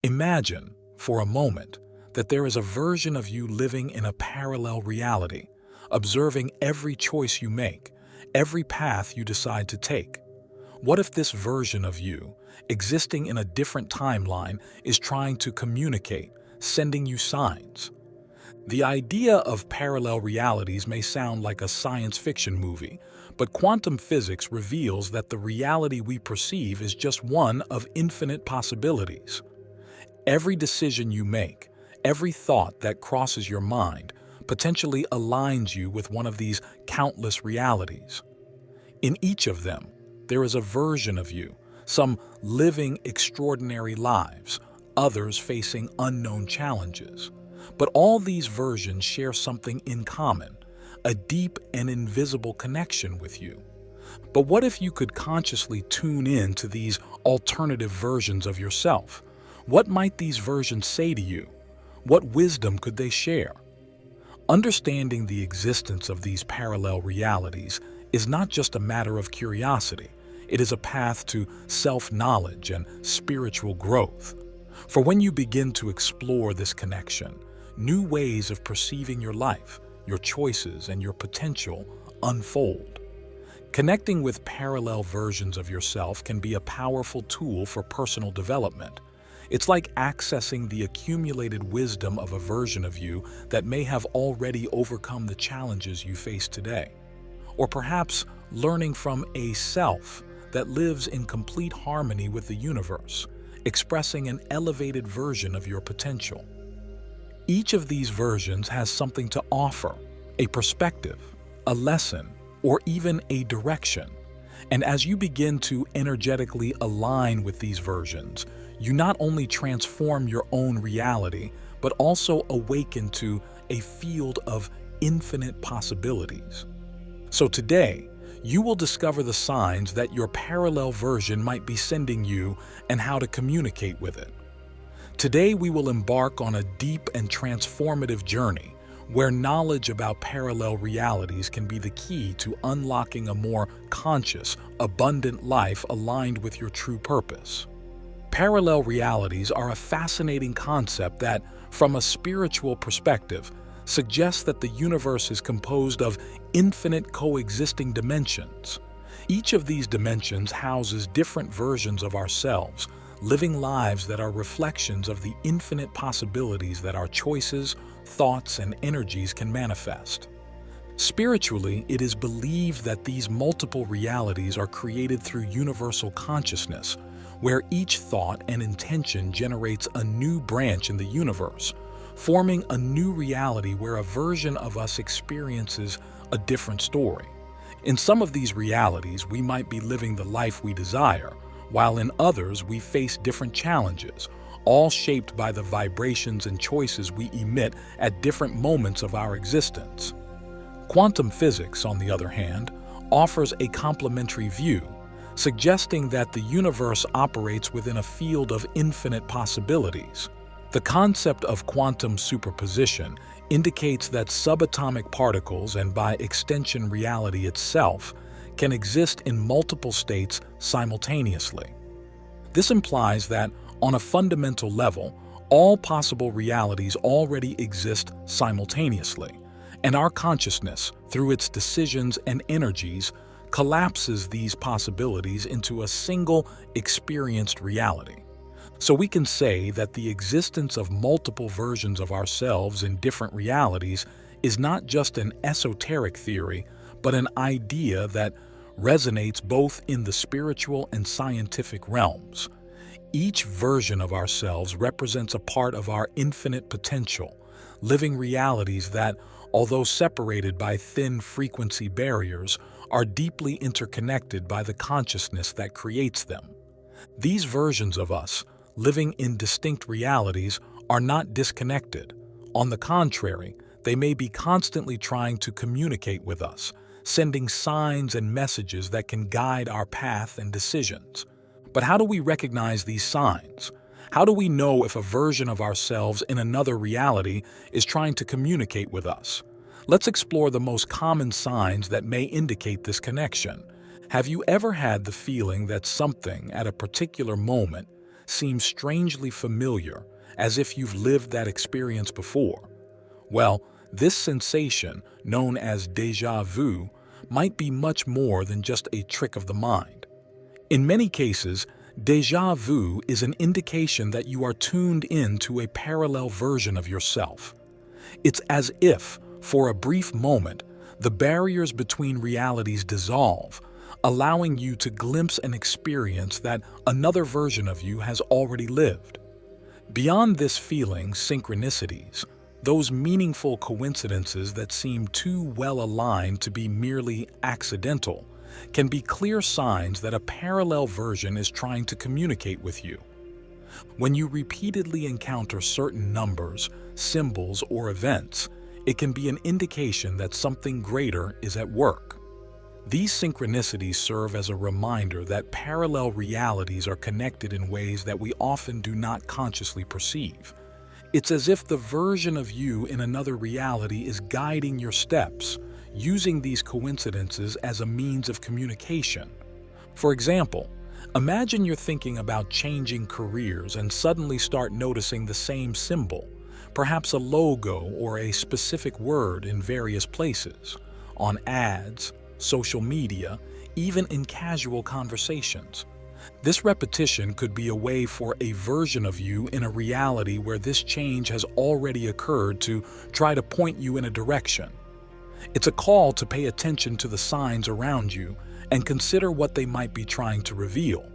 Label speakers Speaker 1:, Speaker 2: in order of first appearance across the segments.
Speaker 1: Imagine, for a moment, that there is a version of you living in a parallel reality, observing every choice you make, every path you decide to take. What if this version of you, existing in a different timeline, is trying to communicate, sending you signs? The idea of parallel realities may sound like a science fiction movie, but quantum physics reveals that the reality we perceive is just one of infinite possibilities. Every decision you make, every thought that crosses your mind, potentially aligns you with one of these countless realities. In each of them, there is a version of you, some living extraordinary lives, others facing unknown challenges. But all these versions share something in common, a deep and invisible connection with you. But what if you could consciously tune in to these alternative versions of yourself? What might these versions say to you? What wisdom could they share? Understanding the existence of these parallel realities is not just a matter of curiosity. It is a path to self-knowledge and spiritual growth. For when you begin to explore this connection, new ways of perceiving your life, your choices, and your potential unfold. Connecting with parallel versions of yourself can be a powerful tool for personal development. It's like accessing the accumulated wisdom of a version of you that may have already overcome the challenges you face today. Or perhaps learning from a self that lives in complete harmony with the universe, expressing an elevated version of your potential. Each of these versions has something to offer, a perspective, a lesson, or even a direction. And as you begin to energetically align with these versions, you not only transform your own reality, but also awaken to a field of infinite possibilities. So today, you will discover the signs that your parallel version might be sending you and how to communicate with it. Today, we will embark on a deep and transformative journey where knowledge about parallel realities can be the key to unlocking a more conscious, abundant life aligned with your true purpose. Parallel realities are a fascinating concept that, from a spiritual perspective, suggests that the universe is composed of infinite coexisting dimensions. Each of these dimensions houses different versions of ourselves, living lives that are reflections of the infinite possibilities that our choices, thoughts, and energies can manifest. Spiritually, it is believed that these multiple realities are created through universal consciousness, where each thought and intention generates a new branch in the universe, forming a new reality where a version of us experiences a different story. In some of these realities, we might be living the life we desire, while in others we face different challenges, all shaped by the vibrations and choices we emit at different moments of our existence. Quantum physics, on the other hand, offers a complementary view, suggesting that the universe operates within a field of infinite possibilities. The concept of quantum superposition indicates that subatomic particles, and by extension reality itself, can exist in multiple states simultaneously. This implies that, on a fundamental level, all possible realities already exist simultaneously, and our consciousness, through its decisions and energies, collapses these possibilities into a single experienced reality. So we can say that the existence of multiple versions of ourselves in different realities is not just an esoteric theory, but an idea that resonates both in the spiritual and scientific realms. Each version of ourselves represents a part of our infinite potential, living realities that, although separated by thin frequency barriers, are deeply interconnected by the consciousness that creates them. These versions of us, living in distinct realities, are not disconnected. On the contrary, they may be constantly trying to communicate with us, sending signs and messages that can guide our path and decisions. But how do we recognize these signs? How do we know if a version of ourselves in another reality is trying to communicate with us? Let's explore the most common signs that may indicate this connection. Have you ever had the feeling that something at a particular moment seems strangely familiar, as if you've lived that experience before. Well, this sensation, known as déjà vu, might be much more than just a trick of the mind. In many cases, déjà vu is an indication that you are tuned in to a parallel version of yourself. It's as if, for a brief moment, the barriers between realities dissolve, allowing you to glimpse an experience that another version of you has already lived. Beyond this feeling, synchronicities, those meaningful coincidences that seem too well aligned to be merely accidental, can be clear signs that a parallel version is trying to communicate with you. When you repeatedly encounter certain numbers, symbols, or events, it can be an indication that something greater is at work. These synchronicities serve as a reminder that parallel realities are connected in ways that we often do not consciously perceive. It's as if the version of you in another reality is guiding your steps, using these coincidences as a means of communication. For example, imagine you're thinking about changing careers and suddenly start noticing the same symbol, perhaps a logo or a specific word in various places, on ads, social media, even in casual conversations. This repetition could be a way for a version of you in a reality where this change has already occurred to try to point you in a direction. It's a call to pay attention to the signs around you and consider what they might be trying to reveal.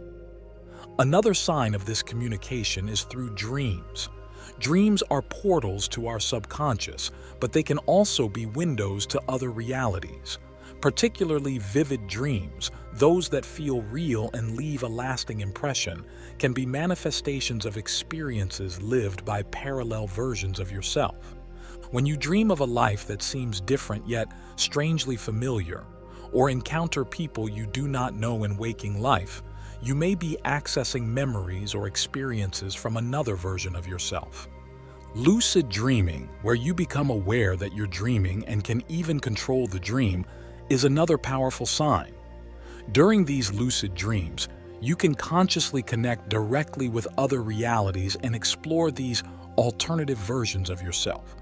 Speaker 1: Another sign of this communication is through dreams. Dreams are portals to our subconscious, but they can also be windows to other realities. Particularly vivid dreams, those that feel real and leave a lasting impression, can be manifestations of experiences lived by parallel versions of yourself. When you dream of a life that seems different yet strangely familiar, or encounter people you do not know in waking life, you may be accessing memories or experiences from another version of yourself. Lucid dreaming, where you become aware that you're dreaming and can even control the dream, is another powerful sign. During these lucid dreams, you can consciously connect directly with other realities and explore these alternative versions of yourself.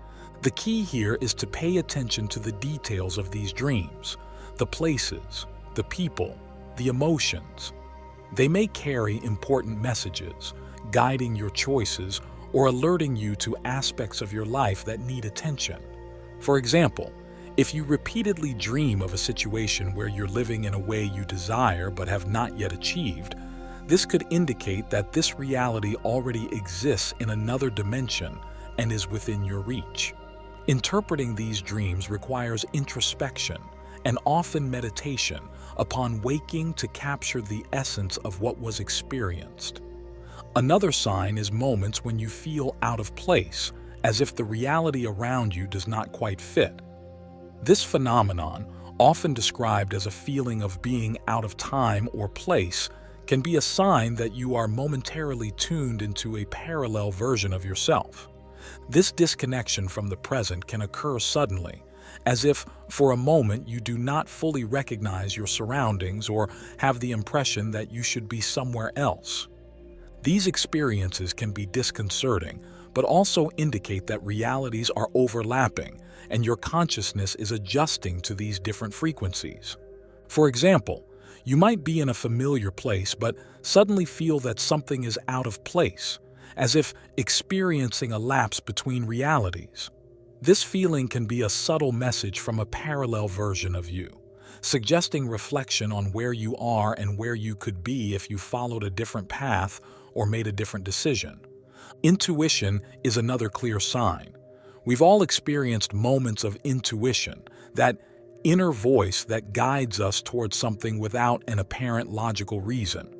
Speaker 1: The key here is to pay attention to the details of these dreams, the places, the people, the emotions. They may carry important messages, guiding your choices or alerting you to aspects of your life that need attention. For example, if you repeatedly dream of a situation where you're living in a way you desire but have not yet achieved, this could indicate that this reality already exists in another dimension and is within your reach. Interpreting these dreams requires introspection and often meditation upon waking to capture the essence of what was experienced. Another sign is moments when you feel out of place, as if the reality around you does not quite fit. This phenomenon, often described as a feeling of being out of time or place, can be a sign that you are momentarily tuned into a parallel version of yourself. This disconnection from the present can occur suddenly, as if for a moment you do not fully recognize your surroundings or have the impression that you should be somewhere else. These experiences can be disconcerting, but also indicate that realities are overlapping and your consciousness is adjusting to these different frequencies. For example, you might be in a familiar place but suddenly feel that something is out of place, as if experiencing a lapse between realities. This feeling can be a subtle message from a parallel version of you, suggesting reflection on where you are and where you could be if you followed a different path or made a different decision. Intuition is another clear sign. We've all experienced moments of intuition, that inner voice that guides us towards something without an apparent logical reason.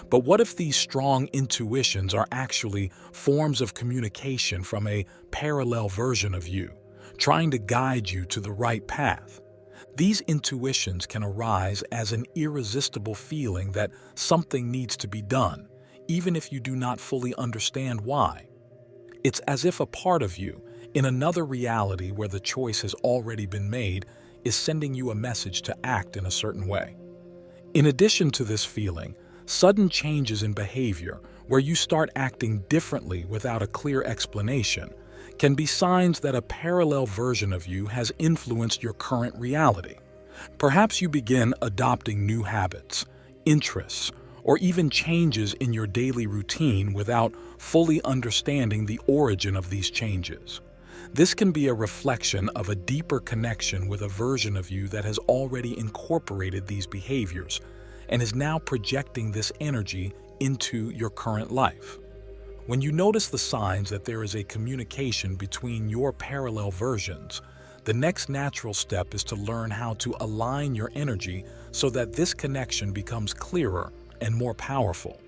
Speaker 1: But what if these strong intuitions are actually forms of communication from a parallel version of you, trying to guide you to the right path? These intuitions can arise as an irresistible feeling that something needs to be done, even if you do not fully understand why. It's as if a part of you, in another reality where the choice has already been made, is sending you a message to act in a certain way. In addition to this feeling, sudden changes in behavior, where you start acting differently without a clear explanation, can be signs that a parallel version of you has influenced your current reality. Perhaps you begin adopting new habits, interests, or even changes in your daily routine without fully understanding the origin of these changes. This can be a reflection of a deeper connection with a version of you that has already incorporated these behaviors and is now projecting this energy into your current life. When you notice the signs that there is a communication between your parallel versions, the next natural step is to learn how to align your energy so that this connection becomes clearer and more powerful.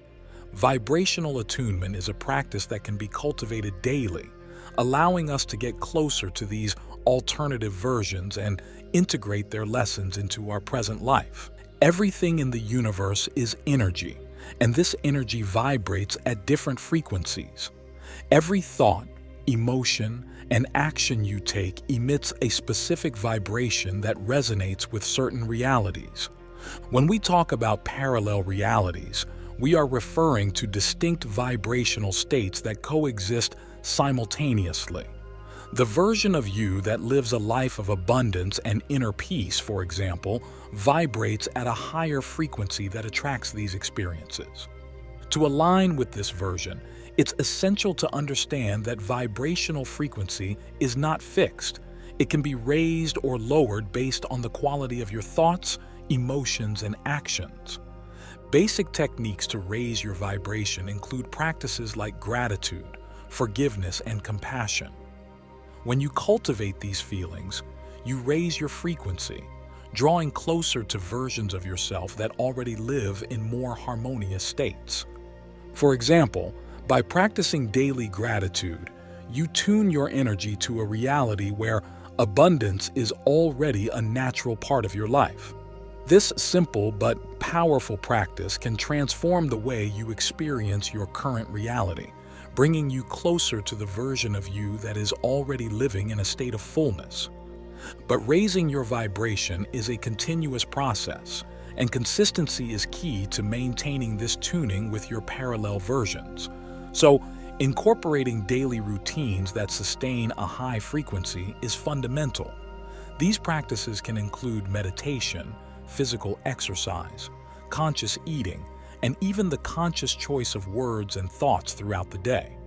Speaker 1: Vibrational attunement is a practice that can be cultivated daily, allowing us to get closer to these alternative versions and integrate their lessons into our present life. Everything in the universe is energy, and this energy vibrates at different frequencies. Every thought, emotion, and action you take emits a specific vibration that resonates with certain realities. When we talk about parallel realities, we are referring to distinct vibrational states that coexist simultaneously. The version of you that lives a life of abundance and inner peace, for example, vibrates at a higher frequency that attracts these experiences. To align with this version, it's essential to understand that vibrational frequency is not fixed. It can be raised or lowered based on the quality of your thoughts, emotions, and actions. Basic techniques to raise your vibration include practices like gratitude, forgiveness, and compassion. When you cultivate these feelings, you raise your frequency, drawing closer to versions of yourself that already live in more harmonious states. For example, by practicing daily gratitude, you tune your energy to a reality where abundance is already a natural part of your life. This simple but powerful practice can transform the way you experience your current reality, bringing you closer to the version of you that is already living in a state of fullness. But raising your vibration is a continuous process, and consistency is key to maintaining this tuning with your parallel versions. So, incorporating daily routines that sustain a high frequency is fundamental. These practices can include meditation, physical exercise, conscious eating, and even the conscious choice of words and thoughts throughout the day.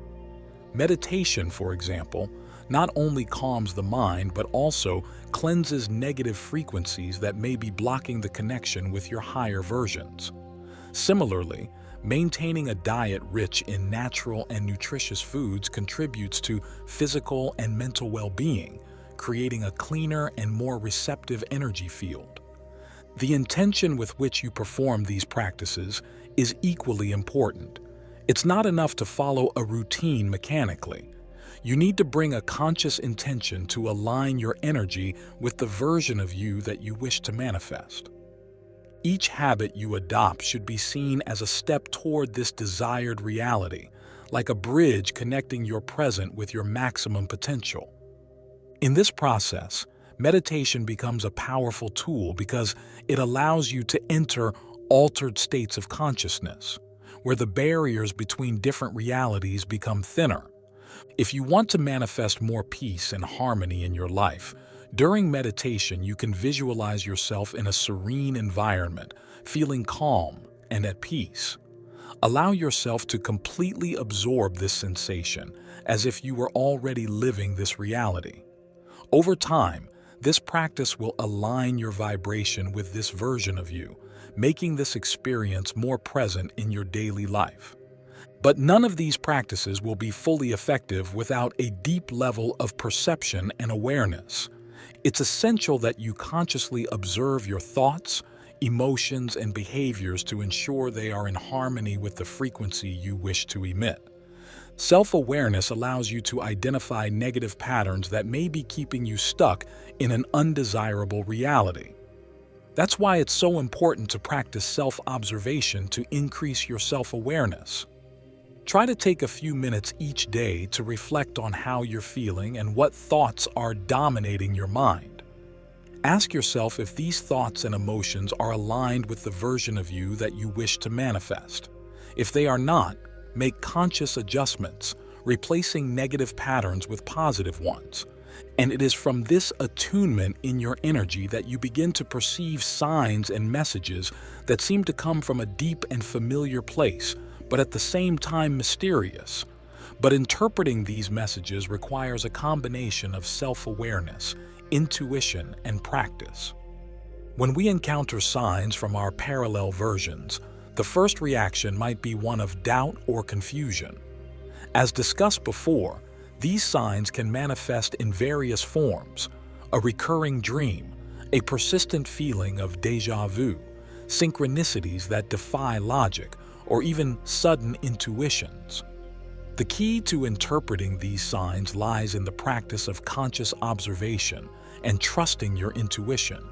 Speaker 1: Meditation, for example, not only calms the mind but also cleanses negative frequencies that may be blocking the connection with your higher versions. Similarly, maintaining a diet rich in natural and nutritious foods contributes to physical and mental well-being, creating a cleaner and more receptive energy field. The intention with which you perform these practices is equally important. It's not enough to follow a routine mechanically. You need to bring a conscious intention to align your energy with the version of you that you wish to manifest. Each habit you adopt should be seen as a step toward this desired reality, like a bridge connecting your present with your maximum potential. In this process, meditation becomes a powerful tool because it allows you to enter altered states of consciousness, where the barriers between different realities become thinner. If you want to manifest more peace and harmony in your life, during meditation you can visualize yourself in a serene environment, feeling calm and at peace. Allow yourself to completely absorb this sensation as if you were already living this reality. Over time, this practice will align your vibration with this version of you, making this experience more present in your daily life. But none of these practices will be fully effective without a deep level of perception and awareness. It's essential that you consciously observe your thoughts, emotions, and behaviors to ensure they are in harmony with the frequency you wish to emit. Self-awareness allows you to identify negative patterns that may be keeping you stuck in an undesirable reality. That's why it's so important to practice self-observation to increase your self-awareness. Try to take a few minutes each day to reflect on how you're feeling and what thoughts are dominating your mind. Ask yourself if these thoughts and emotions are aligned with the version of you that you wish to manifest. If they are not, make conscious adjustments, replacing negative patterns with positive ones. And it is from this attunement in your energy that you begin to perceive signs and messages that seem to come from a deep and familiar place, but at the same time mysterious. But interpreting these messages requires a combination of self-awareness, intuition, and practice. When we encounter signs from our parallel versions, the first reaction might be one of doubt or confusion. As discussed before, these signs can manifest in various forms: a recurring dream, a persistent feeling of déjà vu, synchronicities that defy logic, or even sudden intuitions. The key to interpreting these signs lies in the practice of conscious observation and trusting your intuition.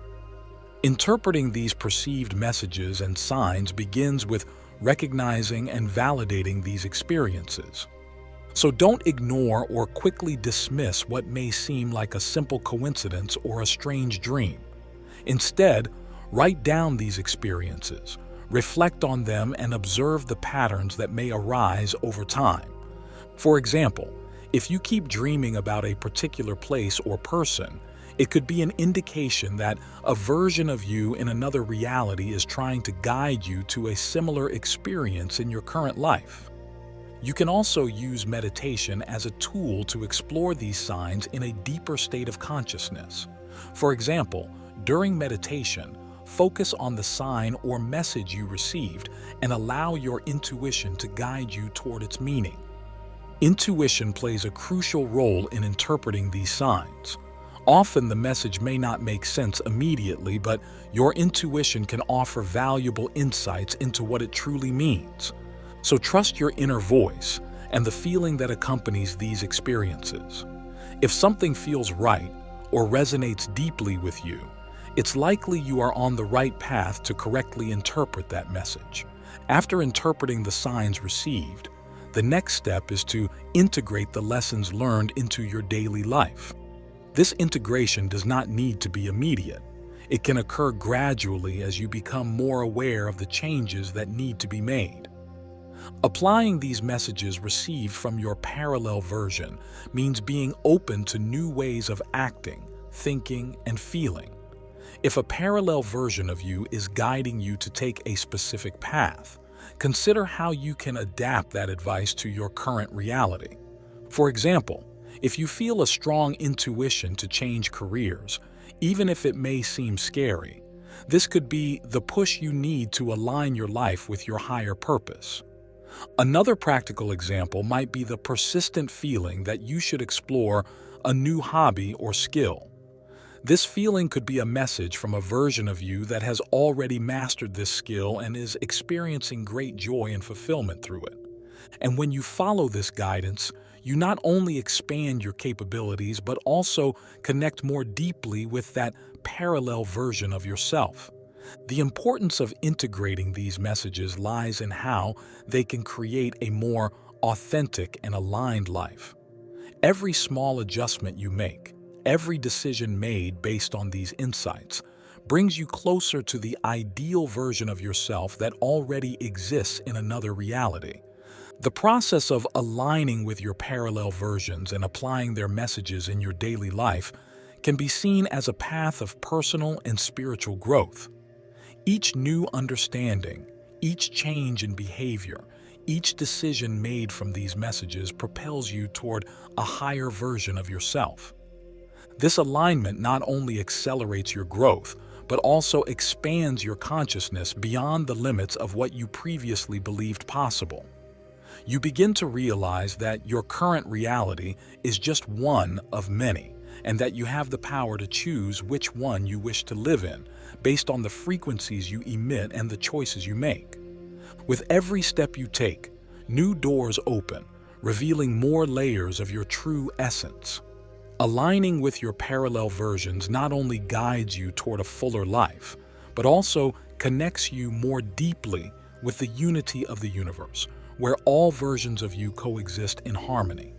Speaker 1: Interpreting these perceived messages and signs begins with recognizing and validating these experiences. So don't ignore or quickly dismiss what may seem like a simple coincidence or a strange dream. Instead, write down these experiences, reflect on them, and observe the patterns that may arise over time. For example, if you keep dreaming about a particular place or person, it could be an indication that a version of you in another reality is trying to guide you to a similar experience in your current life. You can also use meditation as a tool to explore these signs in a deeper state of consciousness. For example, during meditation, focus on the sign or message you received and allow your intuition to guide you toward its meaning. Intuition plays a crucial role in interpreting these signs. Often the message may not make sense immediately, but your intuition can offer valuable insights into what it truly means. So trust your inner voice and the feeling that accompanies these experiences. If something feels right or resonates deeply with you, it's likely you are on the right path to correctly interpret that message. After interpreting the signs received, the next step is to integrate the lessons learned into your daily life. This integration does not need to be immediate. It can occur gradually as you become more aware of the changes that need to be made. Applying these messages received from your parallel version means being open to new ways of acting, thinking, and feeling. If a parallel version of you is guiding you to take a specific path, consider how you can adapt that advice to your current reality. For example, if you feel a strong intuition to change careers, even if it may seem scary, this could be the push you need to align your life with your higher purpose. Another practical example might be the persistent feeling that you should explore a new hobby or skill. This feeling could be a message from a version of you that has already mastered this skill and is experiencing great joy and fulfillment through it. And when you follow this guidance, you not only expand your capabilities, but also connect more deeply with that parallel version of yourself. The importance of integrating these messages lies in how they can create a more authentic and aligned life. Every small adjustment you make, every decision made based on these insights, brings you closer to the ideal version of yourself that already exists in another reality. The process of aligning with your parallel versions and applying their messages in your daily life can be seen as a path of personal and spiritual growth. Each new understanding, each change in behavior, each decision made from these messages propels you toward a higher version of yourself. This alignment not only accelerates your growth, but also expands your consciousness beyond the limits of what you previously believed possible. You begin to realize that your current reality is just one of many, and that you have the power to choose which one you wish to live in, based on the frequencies you emit and the choices you make. With every step you take, new doors open, revealing more layers of your true essence. Aligning with your parallel versions not only guides you toward a fuller life, but also connects you more deeply with the unity of the universe, where all versions of you coexist in harmony.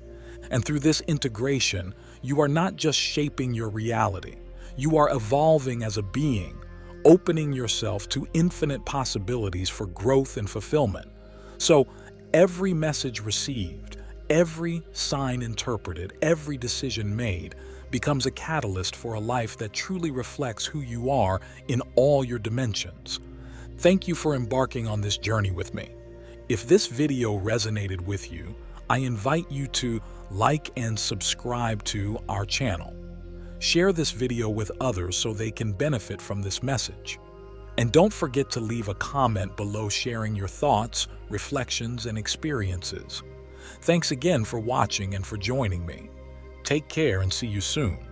Speaker 1: And through this integration, you are not just shaping your reality, you are evolving as a being, opening yourself to infinite possibilities for growth and fulfillment. So, Every message received, every sign interpreted, every decision made becomes a catalyst for a life that truly reflects who you are in all your dimensions. Thank you for embarking on this journey with me. If this video resonated with you, I invite you to like and subscribe to our channel. Share this video with others so they can benefit from this message. And don't forget to leave a comment below sharing your thoughts, reflections, and experiences. Thanks again for watching and for joining me. Take care and see you soon.